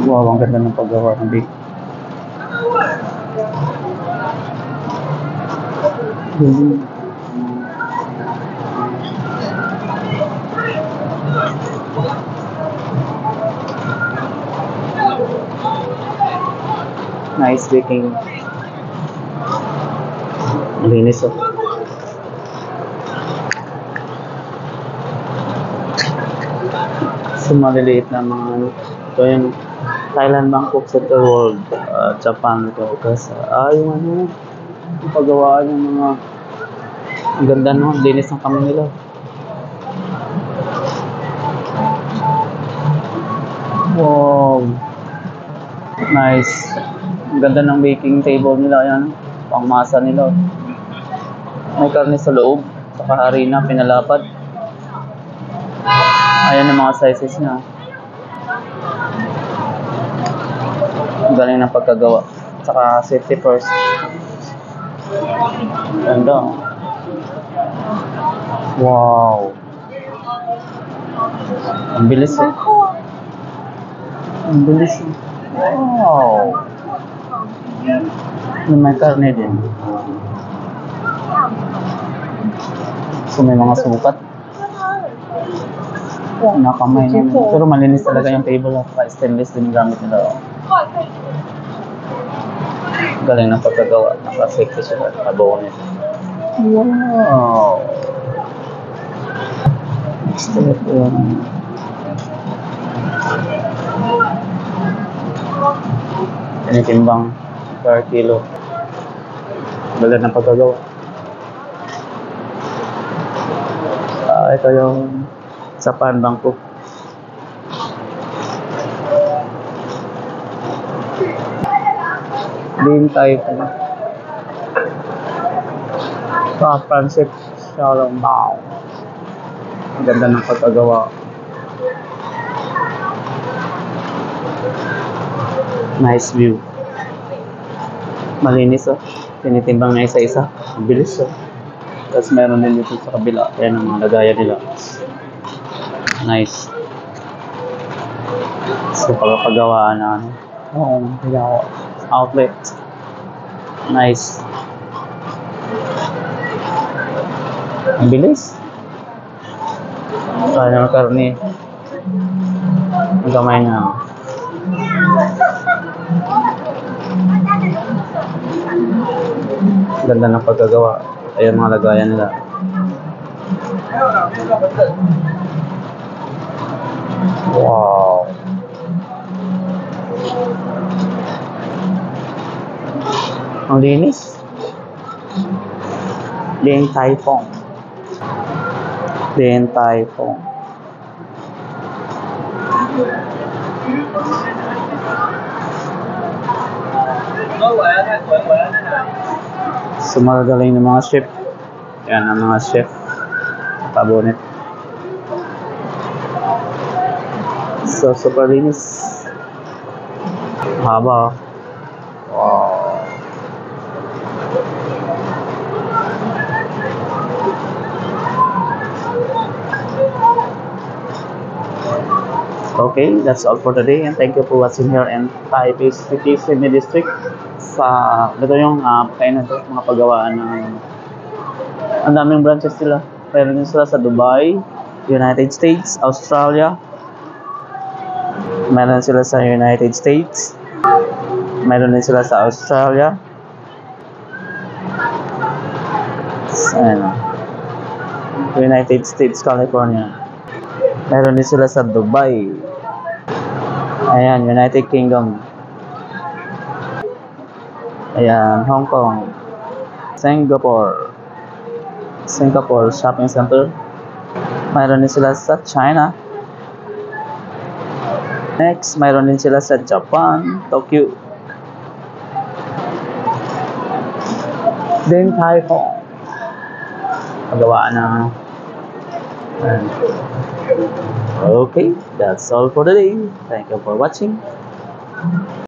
Wow, ang ganda ng paggawa ng bake. Nice baking. Linis oh. So maliliit na mga ano. So yung Thailand Bangkok Center World, Japan ito. Kasi yung ano, yung paggawaan ng mga ang ganda no, linis ng kamay nila. Wow. Nice. Ang ganda ng baking table nila yan. Pangmasa nila. May karne sa loob. Saka harina, pinalapad. Ayan ang mga sizes niya. Ang galing ng pagkagawa. Saka safety first. Ganda. Wow. Ang bilis eh. Ang bilis eh. Wow. May karne din. So may mga sukat. Nakamay na. Pero malinis talaga yung table. Stainless din gamit nila. Galing ng pagkagawa. Naka-safety siya. Nakabawa nito. Wow. Gusto ito yung tinitimbang per kilo. Galing ng pagkagawa. Ito yung Japan Bangkok. Din tayo po. Sa Francis Xiaolongbao. Ang ganda ng pagkagawa. Nice view. Malinis oh. Tinitimbang na isa-isa. Ang bilis oh. Tapos meron din dito sa kabila. Ayan ang mga lagayan nila. Nice. So pagkakagawaan na ano. Outlet. Nice. Ang bilis. Kaya ng karne. Ang gamay na. Ganda ng pagkagawa. Ayan mga lagayan nila. Wow. Ang linis. Din Tai Fung. Din Tai Fung. So magagaling ng mga chef. Yan ang mga chef. Pabonet. So super linis. Haba. Wow. Okay, that's all for today and thank you for watching here in Taipei City, Sydney District. Ito yung kainan to, mga paggawaan ng ang daming branches nila. Meron din sila sa Dubai, United States, Australia. Meron sila sa United States. Meron din sila sa Australia. United States, California. Meron din sila sa Dubai. Ayan, United Kingdom. Ayan, Hong Kong. Singapore Shopping Center. Mayroon din sila sa China. Next, mayroon din sila sa Japan, Tokyo. Din Tai Fung. Pagawaan na. Okay, that's all for today. Thank you for watching.